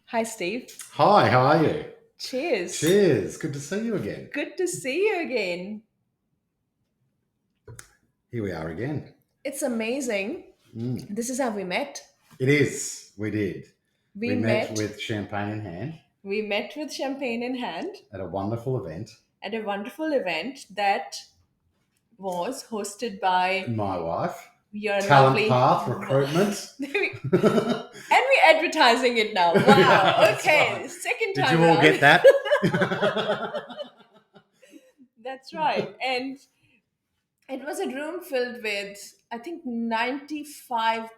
Hi, Steve. Hi, how are you? Cheers. Cheers. Good to see you again. Good to see you again. Here we are again. It's amazing. Mm. This is how we met. It is. We did. We We met met. with champagne in hand We met with champagne in hand at a wonderful event. at a wonderful event that was hosted by My wife, your Talent lovely. Path Recruitment. And we're advertising it now. Wow. That's Okay. right. Second Did time you all around. get that? That's right. And it was a room filled with, I think, 95%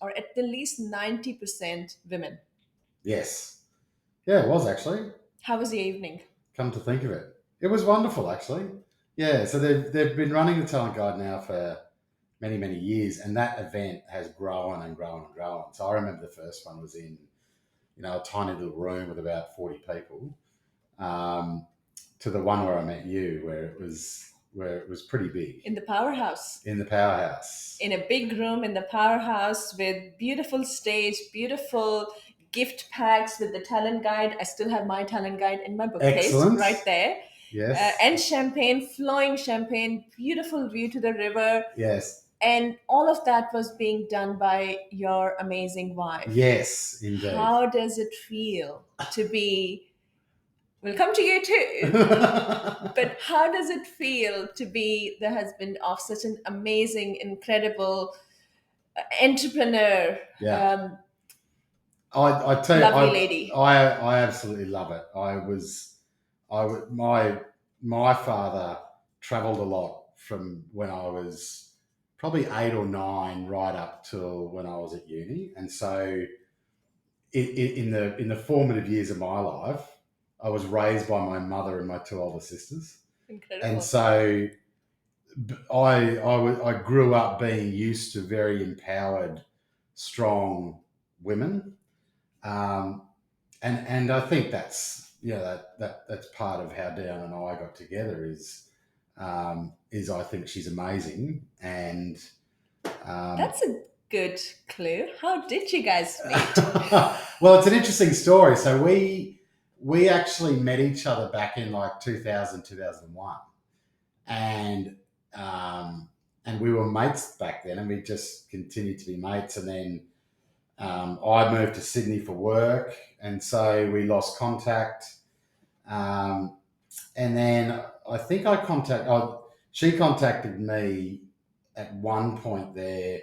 or at the least 90% women. Yes. Yeah, it was actually. How was the evening? Come to think of it. It was wonderful actually. Yeah, so they've been running the Talent Guide now for many, many years, and that event has grown and grown and grown. So I remember the first one was in, a tiny little room with about 40 people, um, to the one where I met you, where it was pretty big In the powerhouse. in the powerhouse. In a big room in the powerhouse with beautiful stage, beautiful gift packs with the talent guide. I still have my talent guide in my bookcase Excellent. right there. Yes. And champagne, flowing champagne, beautiful view to the river. Yes. And all of that was being done by your amazing wife. Yes, indeed. How does it feel to be, we'll come to you too, but how does it feel to be the husband of such an amazing, incredible entrepreneur, Yeah. I tell you, lovely lady? I absolutely love it. My father travelled a lot from when I was probably 8 or 9 right up till when I was at uni, and so in the formative years of my life, I was raised by my mother and my two older sisters, and Incredible. so I grew up being used to very empowered, strong women, um, and I think that's that's part of how Dion and I got together is I think she's amazing, and um, That's a good clue. How did you guys meet? well, it's an interesting story. So we actually met each other back in like 2000, 2001, and um, and we were mates back then, and we just continued to be mates. And then I moved to Sydney for work, and so we lost contact. Um, and then I think she contacted me at one point there,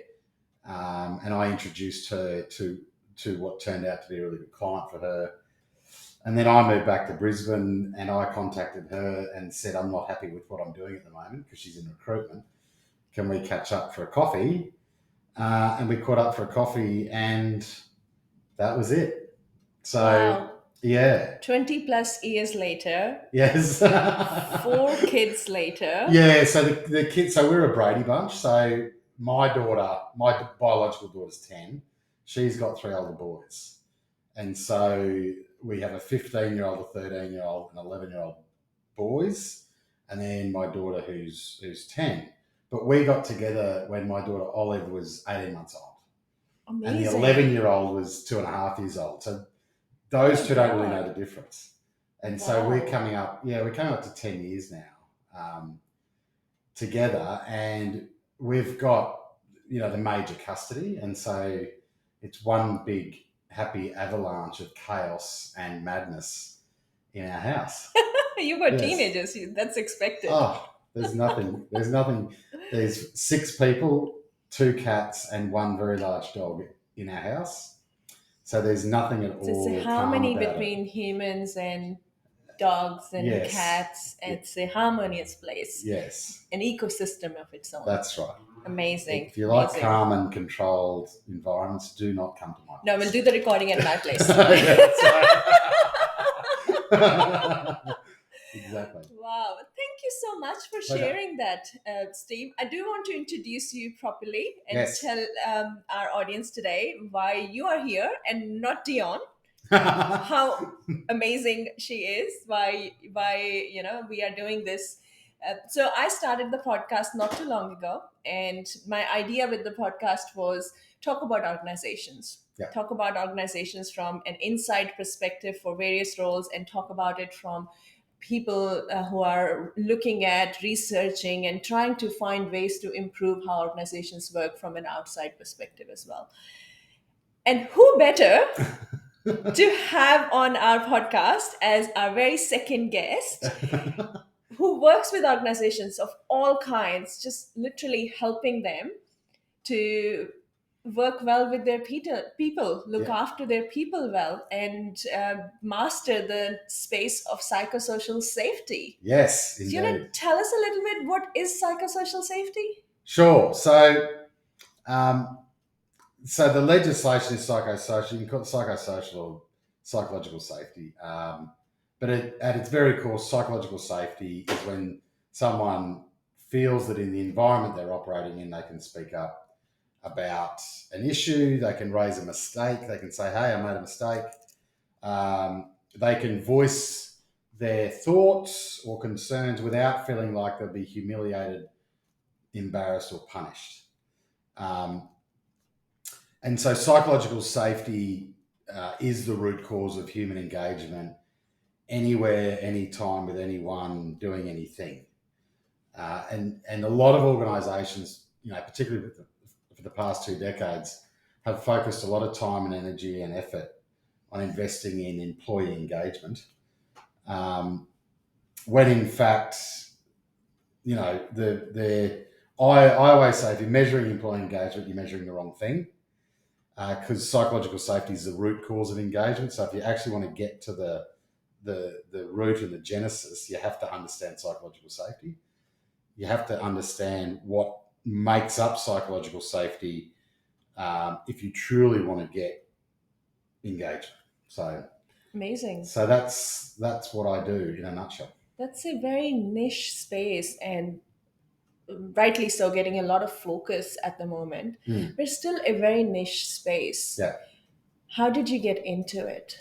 and I introduced her to what turned out to be a really good client for her. And then I moved back to Brisbane, and I contacted her and said, I'm not happy with what I'm doing at the moment because she's in recruitment. Can we catch up for a coffee? And we caught up for a coffee, and that was it. So, Wow. yeah. 20 plus years later, Yes. 4 kids later. Yeah, so the kids, so we're a Brady bunch. So my biological daughter's 10. She's got 3 older boys. And so we have a 15-year-old, a 13-year-old, and 11-year-old boys. And then my daughter who's 10. But we got together when my daughter Olive was 18 months old. And the Amazing. 11-year-old was 2.5 years old. So those two don't really God. know the difference. And so Wow. we're coming up to 10 years now, together, and we've got, the major custody. And so it's one big happy avalanche of chaos and madness in our house. You got Yes. teenagers. That's expected. Oh, there's nothing. There's nothing. There's 6 people, 2 cats, and one very large dog in our house. So there's nothing at So all it's a calm harmony about it. between humans and dogs and Yes. cats. It's a harmonious place, Yes, an ecosystem of its own. that's right. Amazing. If you like Amazing. calm and controlled environments, do not come to my place. No, we'll do the recording at my place. Yeah, that's right. Exactly. Wow. Thank you so much for Pleasure. sharing that, Steve. I do want to introduce you properly and Yes. tell our audience today why you are here and not Dion. How amazing she is. Why we are doing this So I started the podcast not too long ago, and my idea with the podcast was talk about organizations. Yeah. Talk about organizations from an inside perspective for various roles, and talk about it from people who are looking at researching and trying to find ways to improve how organizations work from an outside perspective as well. And who better to have on our podcast as our very second guest who works with organizations of all kinds, just literally helping them to work well with their people, look Yeah. after their people well, and master the space of psychosocial safety. Yes, So, you want indeed. to tell us a little bit what is psychosocial safety? Sure. Um, so the legislation is psychosocial. You can call it psychosocial or psychological safety. But at its very core, psychological safety is when someone feels that in the environment they're operating in, they can speak up about an issue, they can raise a mistake, they can say, hey, I made a mistake. They can voice their thoughts or concerns without feeling like they'll be humiliated, embarrassed, or punished. Um, and so psychological safety is the root cause of human engagement anywhere, anytime, with anyone doing anything. And a lot of organisations, particularly for the past 2 decades, have focused a lot of time and energy and effort on investing in employee engagement. When in fact, I always say if you're measuring employee engagement, you're measuring the wrong thing, because psychological safety is the root cause of engagement. So if you actually want to get to the root and the genesis, you have to understand psychological safety. You have to understand what makes up psychological safety, if you truly want to get engagement. So, Amazing. so that's what I do in a nutshell. That's a very niche space, and rightly so, getting a lot of focus at the moment, Mm. but still a very niche space. Yeah. How did you get into it?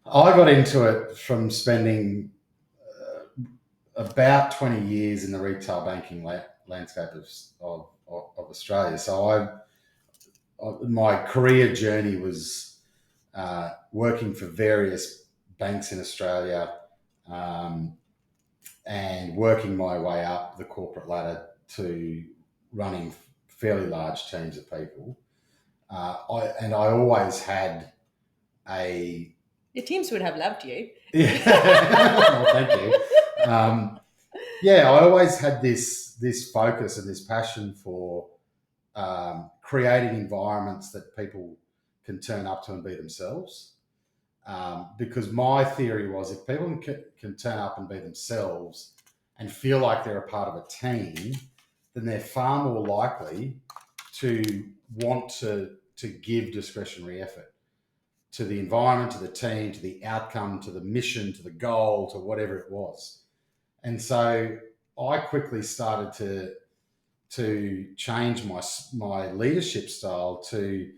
I got into it from spending about 20 years in the retail banking landscape of Australia. So my career journey was working for various banks in Australia, um, and working my way up the corporate ladder to running fairly large teams of people. I always had a Your teams would have loved you. yeah. Well, thank you. Yeah, I always had this focus and this passion for creating environments that people can turn up to and be themselves. Because my theory was if people can turn up and be themselves and feel like they're a part of a team, then they're far more likely to want to give discretionary effort to the environment, to the team, to the outcome, to the mission, to the goal, to whatever it was. And so I quickly started to change my leadership style to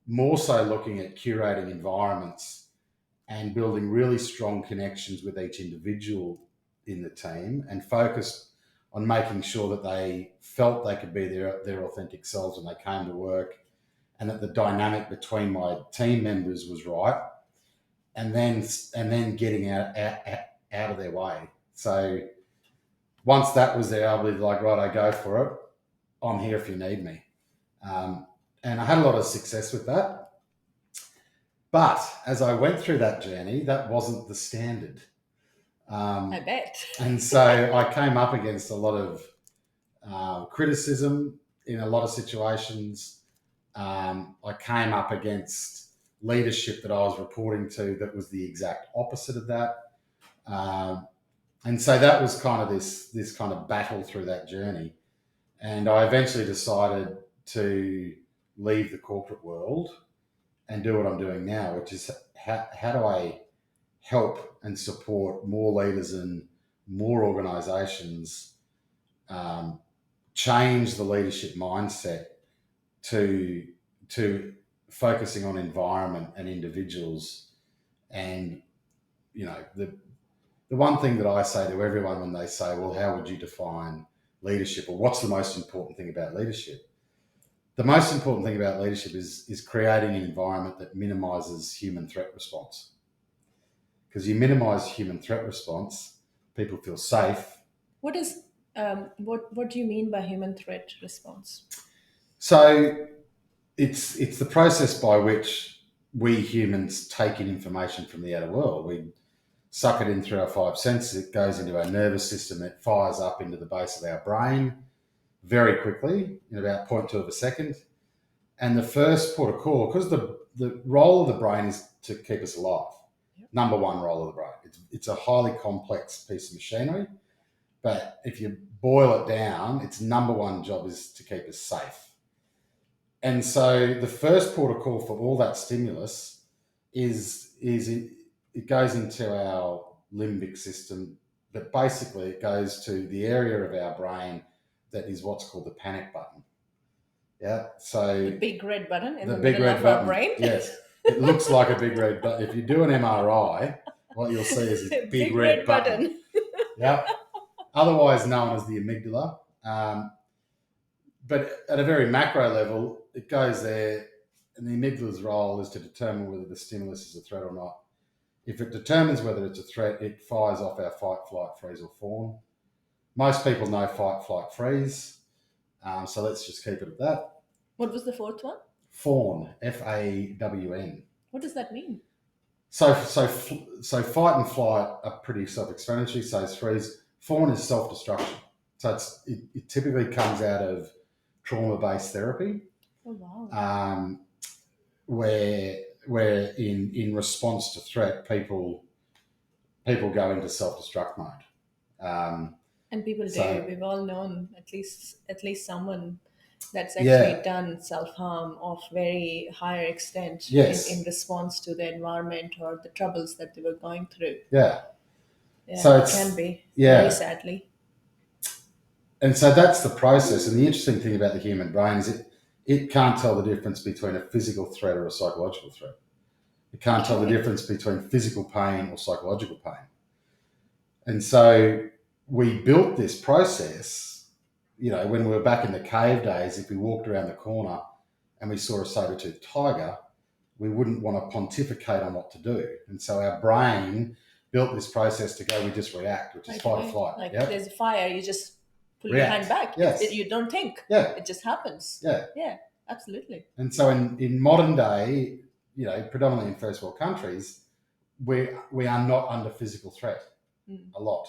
more so looking at curating environments and building really strong connections with each individual in the team, and focused on making sure that they felt they could be their authentic selves when they came to work, and that the dynamic between my team members was right, and then getting out of their way. So once that was there, I'll be like, right, I go for it. I'm here if you need me. And I had a lot of success with that. But as I went through that journey, that wasn't the standard. I bet. And so I came up against a lot of criticism in a lot of situations. I came up against leadership that I was reporting to that was the exact opposite of that. And so that was kind of this kind of battle through that journey. And I eventually decided to leave the corporate world and do what I'm doing now, which is how do I help and support more leaders and more organisations change the leadership mindset to focusing on environment and individuals, and the the one thing that I say to everyone when they say, well, how would you define leadership, or what's the most important thing about leadership? The most important thing about leadership is creating an environment that minimizes human threat response. Because you minimize human threat response, people feel safe. What is what do you mean by human threat response? So it's the process by which we humans take in information from the outer world. We suck it in through our five senses. It goes into our nervous system. It fires up into the base of our brain very quickly in about 0.2 of a second. And the first port of call, because the role of the brain is to keep us alive. Yep. Number one role of the brain. It's a highly complex piece of machinery, but if you boil it down, its number one job is to keep us safe. And so the first port of call for all that stimulus is it goes into our limbic system, but basically it goes to the area of our brain that is what's called the panic button. Yeah. So The big red button in the the big middle red of button. our brain. Yes. It looks like a big red button. If you do an MRI, what you'll see is this big red button. Yeah. Otherwise known as the amygdala. But at a very macro level, it goes there, and the amygdala's role is to determine whether the stimulus is a threat or not. If it determines whether it's a threat, it fires off our fight, flight, freeze, or fawn. Most people know fight, flight, freeze. So let's just keep it at that. What was the fourth one? Fawn, FAWN. What does that mean? So fight and flight are pretty self-explanatory. So is freeze. Fawn is self-destruction. So it typically comes out of trauma-based therapy. Oh wow. Where in response to threat, people go into self-destruct mode. And people so- do. We've all known at least someone that's actually done self-harm of very higher extent Yes. in response to the environment or the troubles that they were going through. Yeah. Yeah, So it it's- can be, yeah. very sadly. And so that's the process. And the interesting thing about the human brain is it can't tell the difference between a physical threat or a psychological threat. It can't tell the difference between physical pain or psychological pain. And so we built this process, when we were back in the cave days, if we walked around the corner and we saw a saber-toothed tiger, we wouldn't want to pontificate on what to do. And so our brain built this process to go, we just react, which is fight or flight. Like Yep. there's a fire, you just pull React. your hand back. Yes. You don't think. Yeah. It just happens. Yeah. Yeah, absolutely. And so in modern day, predominantly in first world countries, we are not under physical threat a lot,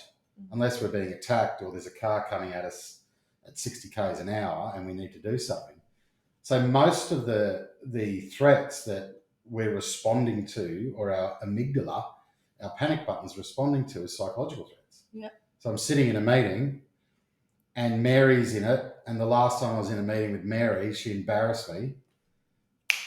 unless we're being attacked or there's a car coming at us at 60 k's an hour and we need to do something. So most of the threats that we're responding to, or our amygdala, our panic button's responding to, is psychological threats. Yeah. So I'm sitting in a meeting and Mary's in it, and the last time I was in a meeting with Mary, she embarrassed me.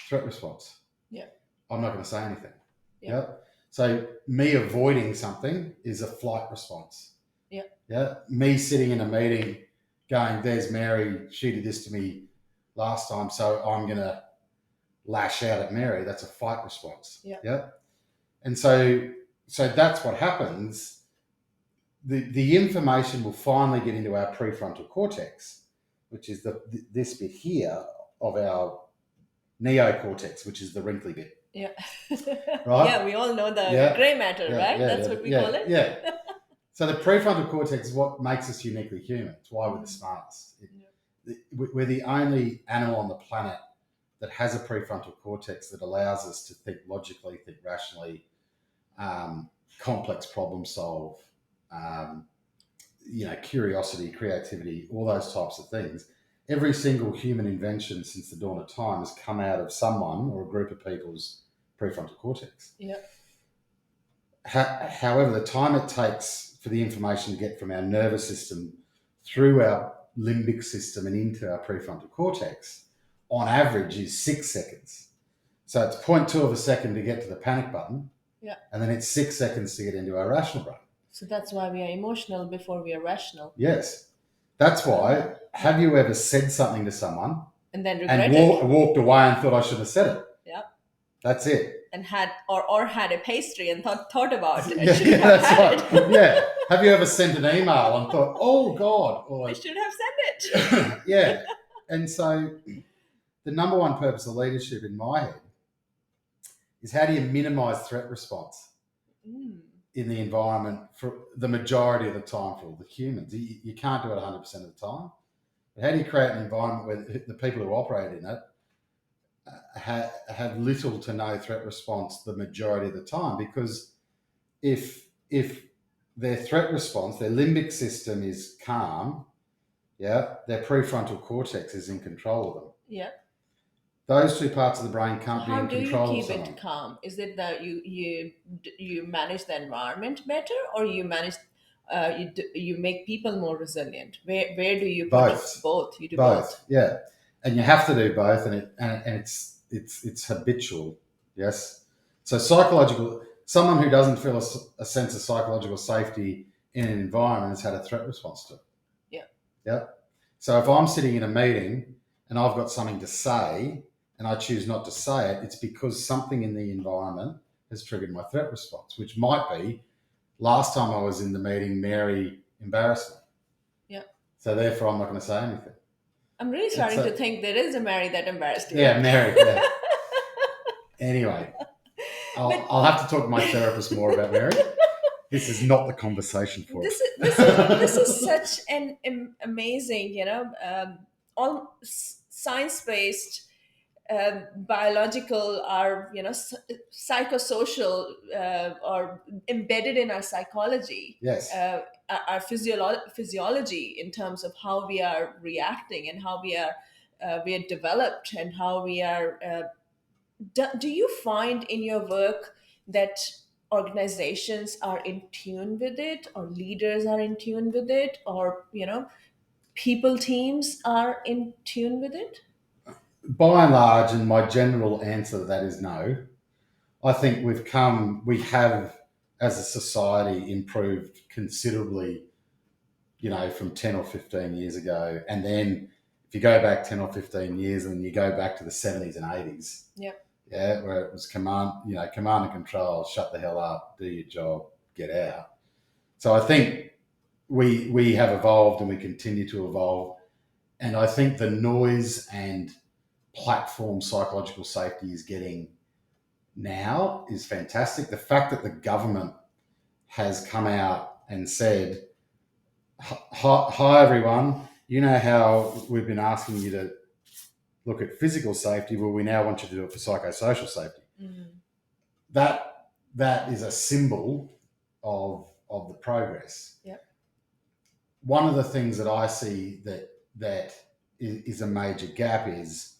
Threat response. Yeah. I'm not going to say anything. Yeah. Yep. So me avoiding something is a flight response. Yeah. Yeah. Me sitting in a meeting going, there's Mary, she did this to me last time, so I'm going to lash out at Mary. That's a fight response. Yeah. Yep. And so that's what happens. The information will finally get into our prefrontal cortex, which is this bit here of our neocortex, which is the wrinkly bit. Yeah. Right? Yeah, we all know the Yeah. grey matter, Yeah, right? yeah, That's yeah, what we yeah, call it. Yeah. So the prefrontal cortex is what makes us uniquely human. It's why we're the smartest. We're the only animal on the planet that has a prefrontal cortex that allows us to think logically, think rationally, complex problem solve, curiosity, creativity, all those types of things. Every single human invention since the dawn of time has come out of someone or a group of people's prefrontal cortex. Yeah. However, the time it takes for the information to get from our nervous system through our limbic system and into our prefrontal cortex, on average, is 6 seconds. So it's 0.2 of a second to get to the panic button. Yeah. And then it's 6 seconds to get into our rational brain. So that's why we are emotional before we are rational. Yes. That's why, have you ever said something to someone And then regret and it? walked away and thought I shouldn't have said it? Yeah. That's it. and had or had a pastry and thought about I Yeah, should yeah, have that's had right. it. Yeah. Have you ever sent an email and thought, oh God, I or should have said it. yeah. And so the number one purpose of leadership in my head is how do you minimize threat response Mm, in the environment for the majority of the time for the humans? You can't do it 100% of the time. But how do you create an environment where the people who operate in it have little to no threat response the majority of the time? Because if their threat response, their limbic system is calm, yeah, their prefrontal cortex is in control of them. yeah. Those two parts of the brain So can't be how in do you control of keep it someone. calm? Is it that you manage the environment better, or you manage you make people more resilient? Where do you put Both, both? You do both. both, yeah, and you have to do both, and it's habitual, yes. So psychological, someone who doesn't feel a sense of psychological safety in an environment has had a threat response to it. Yeah. Yeah. So if I'm sitting in a meeting and I've got something to say and I choose not to say it, it's because something in the environment has triggered my threat response, which might be last time I was in the meeting, Mary embarrassed me. Yeah. So therefore, I'm not going to say anything. I'm really And starting to so, think there is a Mary that embarrassed you. yeah, Mary. Yeah. Anyway, But I'll have to talk to my therapist more about Mary. This is not the conversation for it. this is such an amazing, all science based, biological, or psychosocial, or embedded in our psychology, Yes. our physiology in terms of how we are reacting and how we are developed and how we are. Do you find in your work that organizations are in tune with it, or leaders are in tune with it, or people teams are in tune with it? By and large, and my general answer to that is no. I think we have, as a society, improved considerably, from 10 or 15 years ago. And then if you go back 10 or 15 years and you go back to the 70s and 80s, Yep. yeah, where it was command and control, shut the hell up, do your job, get out. So I think we have evolved and we continue to evolve. And I think the noise and platform psychological safety is getting now is fantastic. The fact that the government has come out and said, hi everyone, you know how we've been asking you to look at physical safety, well, we now want you to do it for psychosocial safety. Mm. That is a symbol of the progress. Yep. One of the things that I see that is a major gap is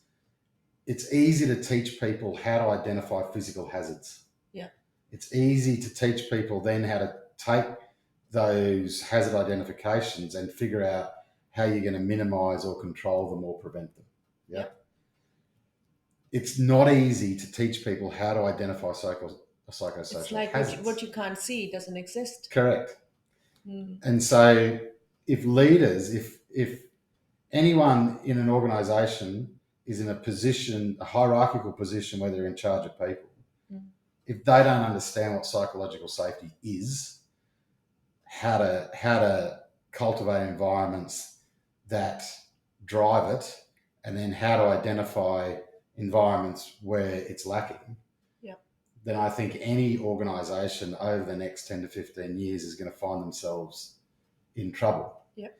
it's easy to teach people how to identify physical hazards. Yeah. It's easy to teach people then how to take those hazard identifications and figure out how you're going to minimize or control them or prevent them. Yeah. Yep. It's not easy to teach people how to identify psychosocial It's like hazards. what you can't see doesn't exist. Correct. Mm. And so if leaders, if anyone in an organization is in a hierarchical position where they're in charge of people, if they don't understand what psychological safety is, how to cultivate environments that drive it, and then how to identify environments where it's lacking, then I think any organization over the next 10 to 15 years is going to find themselves in trouble. Yep.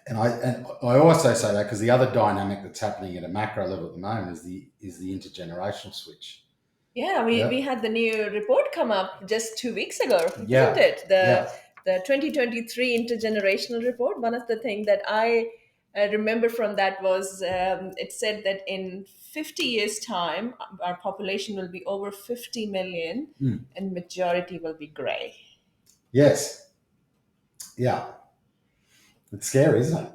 And I also say that because the other dynamic that's happening at a macro level at the moment is the intergenerational switch. Yeah, we had the new report come up just 2 weeks ago, isn't it? The 2023 intergenerational report. One of the things that I remember from that was it said that in 50 years' time, our population will be over 50 million, and majority will be grey. Yes. Yeah. It's scary, isn't it?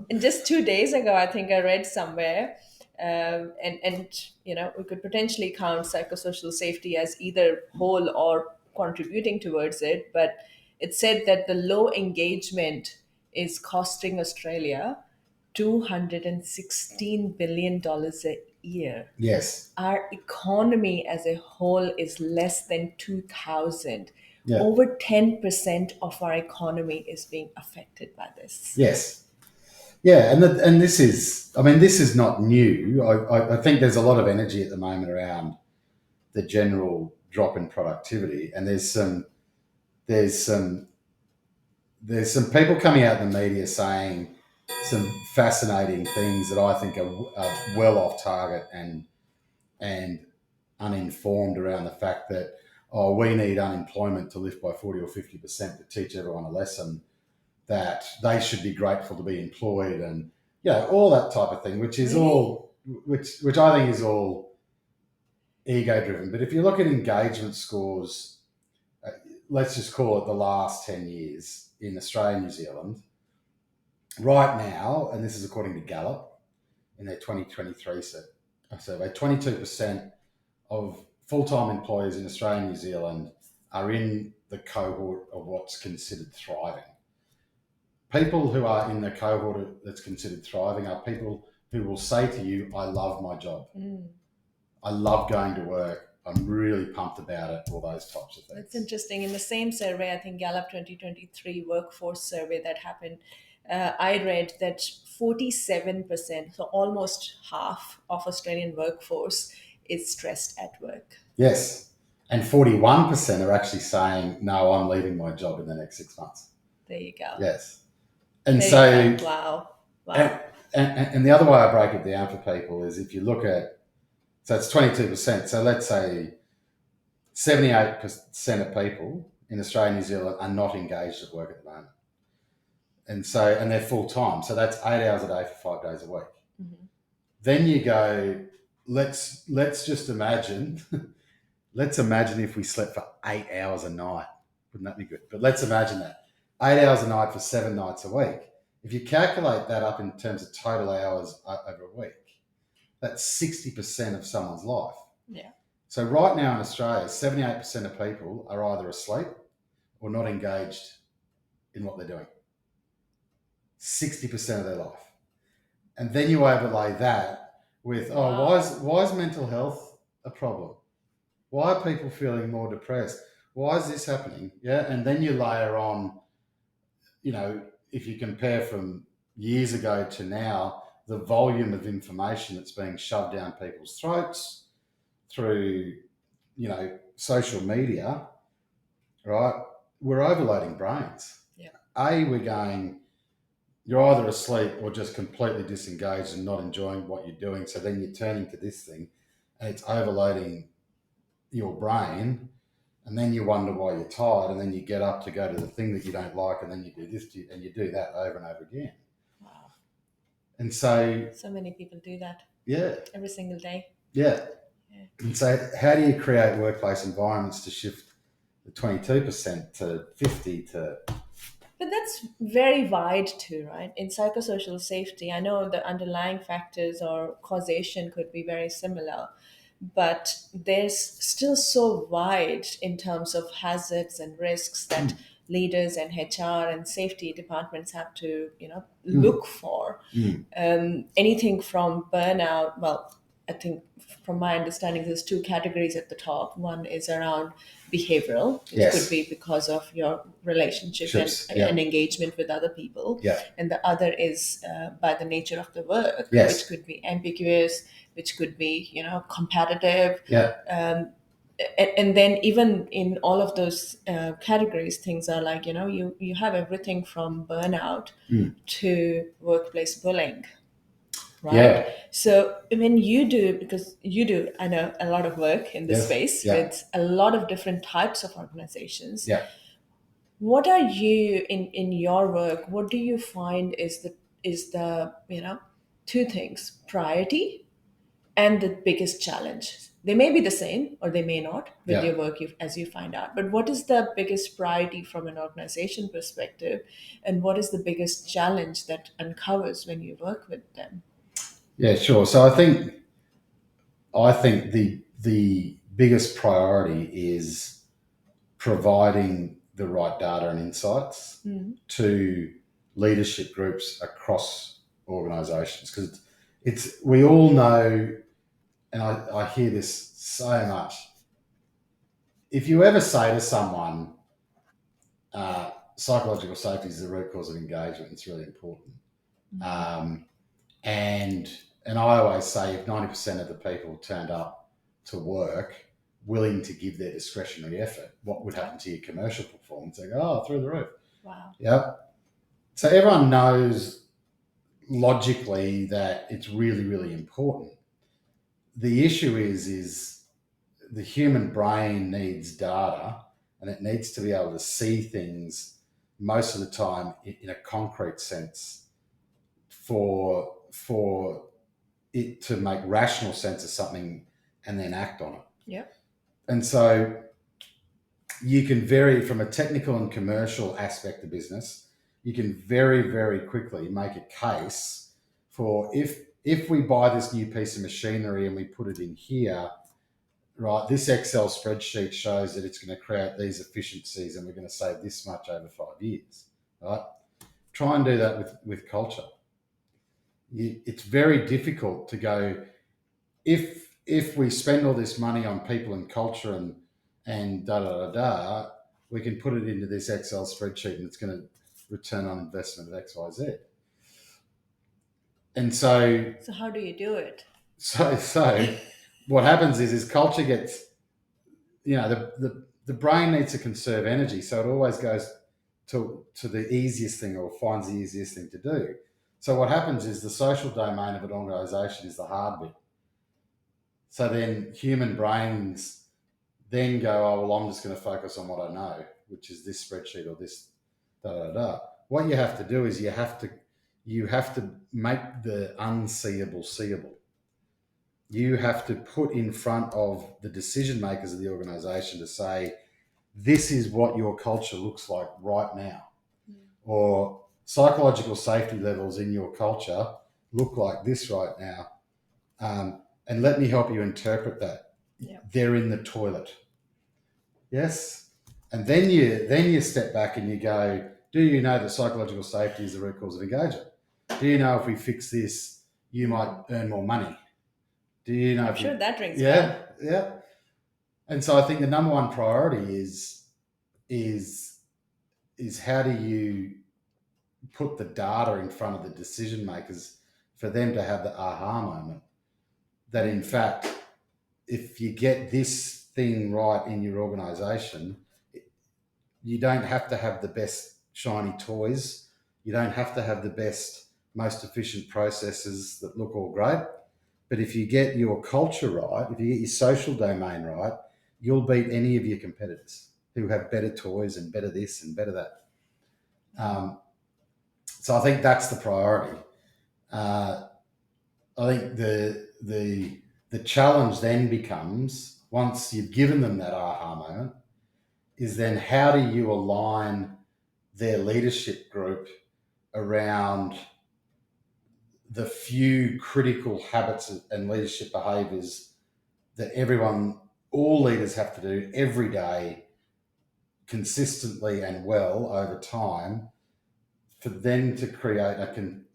And just 2 days ago, I think I read somewhere, and we could potentially count psychosocial safety as either whole or contributing towards it. But it said that the low engagement is costing Australia $216 billion year. Yes. Our economy as a whole is less than 2000. Yeah. Over 10% of our economy is being affected by this. Yes. Yeah. And this is, I mean, this is not new. I think there's a lot of energy at the moment around the general drop in productivity, and there's some there's some people coming out in the media saying some fascinating things that I think are well off target and uninformed around the fact that, oh, we need unemployment to lift by 40 or 50% to teach everyone a lesson, that they should be grateful to be employed, and all that type of thing, which is Really? all which I think is all ego driven. But if you look at engagement scores, uh, let's just call it the last 10 years in Australia and New Zealand, right now, and this is according to Gallup in their 2023 survey, 22% of full-time employers in Australia and New Zealand are in the cohort of what's considered thriving. People who are in the cohort that's considered thriving are people who will say to you, I love my job. I love going to work. I'm really pumped about it, all those types of things. That's interesting. In the same survey, I think Gallup 2023 workforce survey that happened, I read that 47%, so almost half of Australian workforce is stressed at work. Yes. And 41% are actually saying, no, I'm leaving my job in the next 6 months. There you go. Yes. And there you go. Wow. And the other way I break it down for people is, if you look at, so it's 22%. So let's say 78% of people in Australia and New Zealand are not engaged at work at the moment. And they're full time. So that's 8 hours a day for 5 days a week. Mm-hmm. Then you go, let's just imagine, let's imagine if we slept for 8 hours a night. Wouldn't that be good? But let's imagine that. 8 hours a night for 7 nights a week. If you calculate that up in terms of total hours over a week, that's 60% of someone's life. Yeah. So right now in Australia, 78% of people are either asleep or not engaged in what they're doing. 60% of their life. And then you overlay that with, Wow. why is mental health a problem? Why are people feeling more depressed? Why is this happening? Yeah. And then you layer on, if you compare from years ago to now, the volume of information that's being shoved down people's throats through, social media, right? We're overloading brains. Yeah. We're going, you're either asleep or just completely disengaged and not enjoying what you're doing. So then you're turning to this thing and it's overloading your brain. And then you wonder why you're tired. And then you get up to go to the thing that you don't like. And then you do this and you do that over and over again. Wow. And so many people do that. Yeah. Every single day. Yeah. And so how do you create workplace environments to shift the 22% to 50 to... But that's very wide too, right? In psychosocial safety, I know the underlying factors or causation could be very similar, but there's still so wide in terms of hazards and risks that leaders and HR and safety departments have to, look for. Anything from burnout, well, I think from my understanding, there's two categories at the top. One is around behavioral, which Yes. could be because of your relationship and engagement with other people. Yeah. And the other is by the nature of the work, Yes. which could be ambiguous, which could be, competitive. Yeah. And then even in all of those categories, things are like, you have everything from burnout to workplace bullying. Right. Yeah. So when you do, because you do, I know, a lot of work in this Yes. space Yeah. with a lot of different types of organizations. Yeah. What are you in your work? What do you find is the two things: priority and the biggest challenge? They may be the same or they may not with your work as you find out. But what is the biggest priority from an organization perspective, and what is the biggest challenge that uncovers when you work with them? Yeah, sure. So I think the biggest priority is providing the right data and insights to leadership groups across organizations, because we all know and I hear this so much. If you ever say to someone, psychological safety is the root cause of engagement, it's really important. Um, and and I always say if 90% of the people turned up to work willing to give their discretionary effort, what would happen to your commercial performance? They go, oh, through the roof. Wow. Yep. So everyone knows logically that it's really, really important. The issue is the human brain needs data and it needs to be able to see things most of the time in a concrete sense for it to make rational sense of something and then act on it. Yeah. And so you can vary from a technical and commercial aspect of business. You can very, very quickly make a case for if we buy this new piece of machinery and we put it in here, right, this Excel spreadsheet shows that it's going to create these efficiencies and we're going to save this much over 5 years, right? Try and do that with culture. It's very difficult to go, if we spend all this money on people and culture and da da da da, we can put it into this Excel spreadsheet and it's going to return on investment of X, Y, Z. And so how do you do it? So what happens is culture gets, the brain needs to conserve energy, so it always goes to the easiest thing or finds the easiest thing to do. So what happens is the social domain of an organisation is the hard bit. So then human brains then go, oh, well, I'm just going to focus on what I know, which is this spreadsheet or this da da da. What you have to do is you have to make the unseeable seeable. You have to put in front of the decision makers of the organisation to say, this is what your culture looks like right now. Or psychological safety levels in your culture look like this right now. And let me help you interpret that. Yeah. They're in the toilet. Yes? And then you step back and you go, do you know that psychological safety is the root cause of engagement? Do you know if we fix this, you might earn more money? Do you know? I'm sure that rings yeah, bell. Yeah. And so I think the number one priority is how do you put the data in front of the decision makers for them to have the aha moment that in fact, if you get this thing right in your organization, you don't have to have the best shiny toys. You don't have to have the best, most efficient processes that look all great. But if you get your culture right, if you get your social domain right, you'll beat any of your competitors who have better toys and better this and better that. So I think that's the priority. I think the challenge then becomes, once you've given them that aha moment, is then how do you align their leadership group around the few critical habits and leadership behaviors that all leaders have to do every day, consistently and well over time, for them to create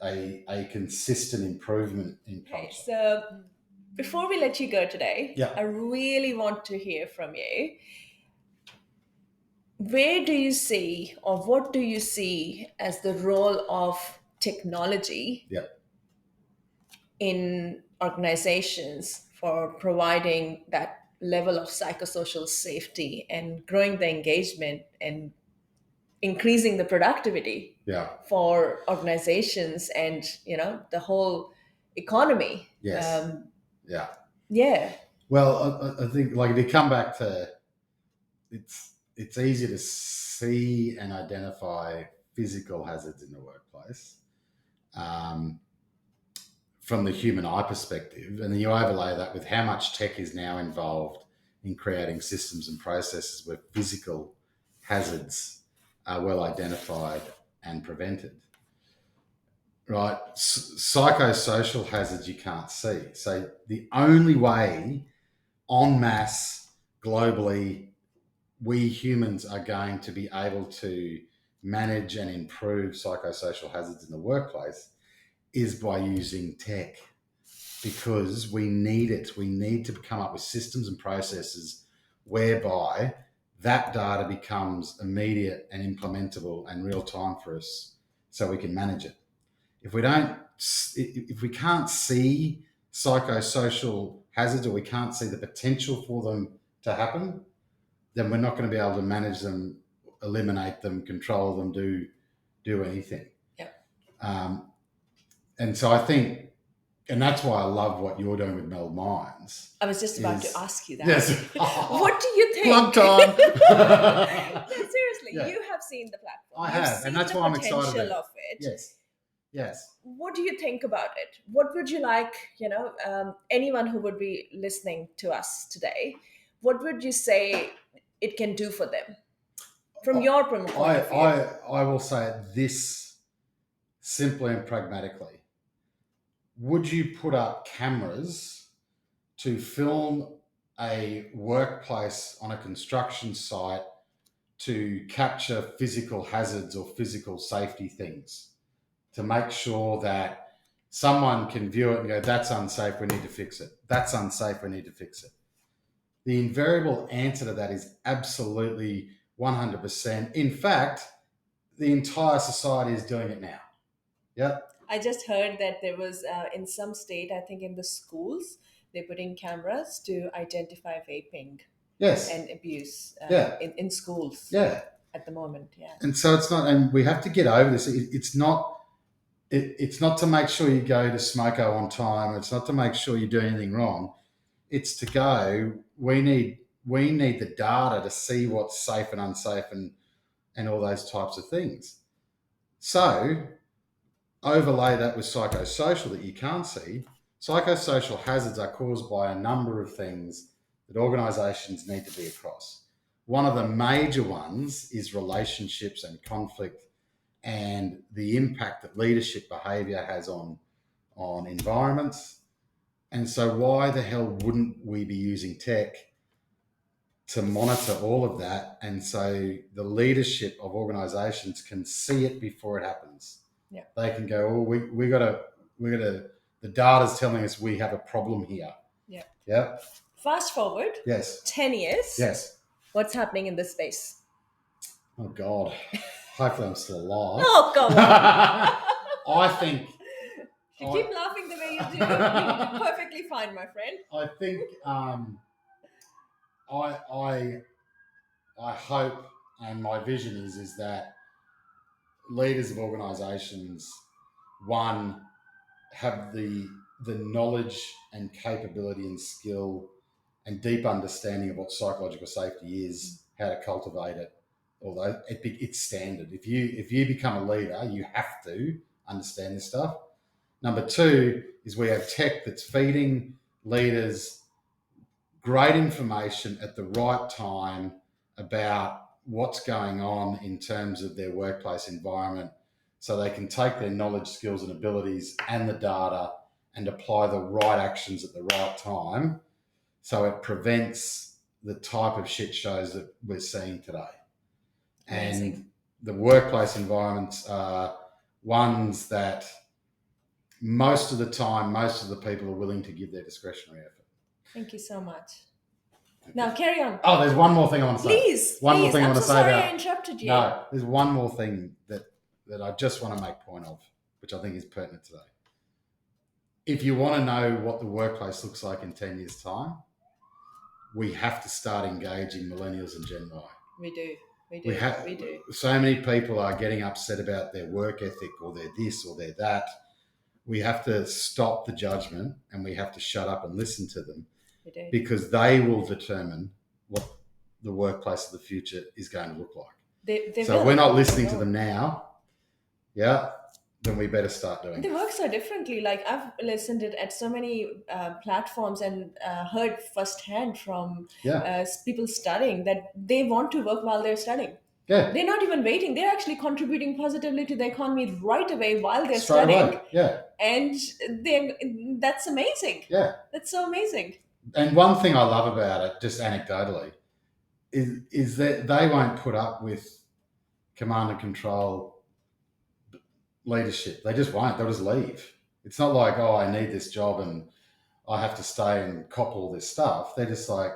a consistent improvement in culture. Okay, so before we let you go today, Yeah. I really want to hear from you. Where do you see, or what do you see as the role of technology Yeah. in organizations for providing that level of psychosocial safety and growing the engagement and increasing the productivity Yeah. for organizations and the whole economy? Yes. Yeah. Yeah. Well, I think like if you come back to it's easy to see and identify physical hazards in the workplace from the human eye perspective, and then you overlay that with how much tech is now involved in creating systems and processes where physical hazards are well identified and prevented. Right, psychosocial hazards you can't see. So the only way en masse globally we humans are going to be able to manage and improve psychosocial hazards in the workplace is by using tech. because we need it. We need to come up with systems and processes whereby that data becomes immediate and implementable and real time for us so we can manage it. If we don't, if we can't see psychosocial hazards or we can't see the potential for them to happen, then we're not going to be able to manage them, eliminate them, control them, do anything. Yeah. And so I think, and that's why I love what you're doing with Meld Minds. I was just about to ask you that. Yes. What do you think? Plug time. No, seriously, Yeah. you have seen the platform. I You've have, seen and that's the why I'm excited potential about it. of it. Yes. Yes. What do you think about it? What would you like, anyone who would be listening to us today, what would you say it can do for them from your point of view? I will say it this simply and pragmatically. Would you put up cameras to film a workplace on a construction site to capture physical hazards or physical safety things to make sure that someone can view it and go, that's unsafe, we need to fix it. That's unsafe, we need to fix it. The invariable answer to that is absolutely 100%. In fact, the entire society is doing it now. Yep. I just heard that there was in some state, I think in the schools, they're putting cameras to identify vaping Yes. and abuse Yeah. in schools Yeah. at the moment. Yeah. And so it's not, and we have to get over this. It's not to make sure you go to Smoko on time. It's not to make sure you do anything wrong. It's to go, we need the data to see what's safe and unsafe and all those types of things. So overlay that with psychosocial that you can't see. Psychosocial hazards are caused by a number of things that organisations need to be across. One of the major ones is relationships and conflict and the impact that leadership behaviour has on environments. And so why the hell wouldn't we be using tech to monitor all of that? And so the leadership of organisations can see it before it happens. Yeah. They can go, oh, we got to, the data's telling us we have a problem here. Yeah. Yeah. Fast forward. Yes. 10 years. Yes. What's happening in this space? Oh, God. Hopefully I'm still alive. Oh, go on. I think... If you keep laughing the way you do, you'll be perfectly fine, my friend. I think I hope, and my vision is that leaders of organisations, one, have the knowledge and capability and skill and deep understanding of what psychological safety is, how to cultivate it. Although it's standard. If you become a leader, you have to understand this stuff. Number two is we have tech that's feeding leaders great information at the right time about what's going on in terms of their workplace environment so they can take their knowledge, skills and abilities and the data and apply the right actions at the right time so it prevents the type of shit shows that we're seeing today. Amazing. And the workplace environments are ones that most of the time, most of the people are willing to give their discretionary effort. Thank you so much. Now, carry on. Oh, there's one more thing I want to say. Please. More thing I want to say about. I interrupted you. No, there's one more thing that I just want to make point of, which I think is pertinent today. If you want to know what the workplace looks like in 10 years' time, we have to start engaging millennials and Gen Y. We do. We do. So many people are getting upset about their work ethic or they're this or they're that. We have to stop the judgment and we have to shut up and listen to them because they will determine what the workplace of the future is going to look like. So we're not listening to them now. Yeah. Then we better start doing it. They work so differently. Like I've listened at so many platforms and heard firsthand from people studying that they want to work while they're studying. Yeah. They're not even waiting. They're actually contributing positively to the economy right away while they're studying. Away. Yeah. And that's amazing. Yeah. That's so amazing. And one thing I love about it, just anecdotally, is that they won't put up with command and control leadership. They just won't. They'll just leave. It's not like, oh, I need this job and I have to stay and cop all this stuff. They're just like,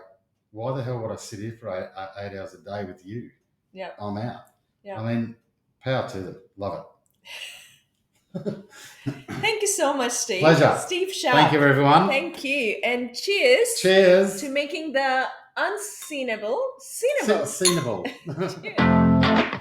why the hell would I sit here for 8 hours a day with you? Yeah. I'm out. Yeah. I mean, power to them. Love it. Thank you so much, Steve. Pleasure. Steve Sharp. Thank you, everyone. Thank you. And cheers. Cheers. To making the unseenable seenable. Seenable. Cheers.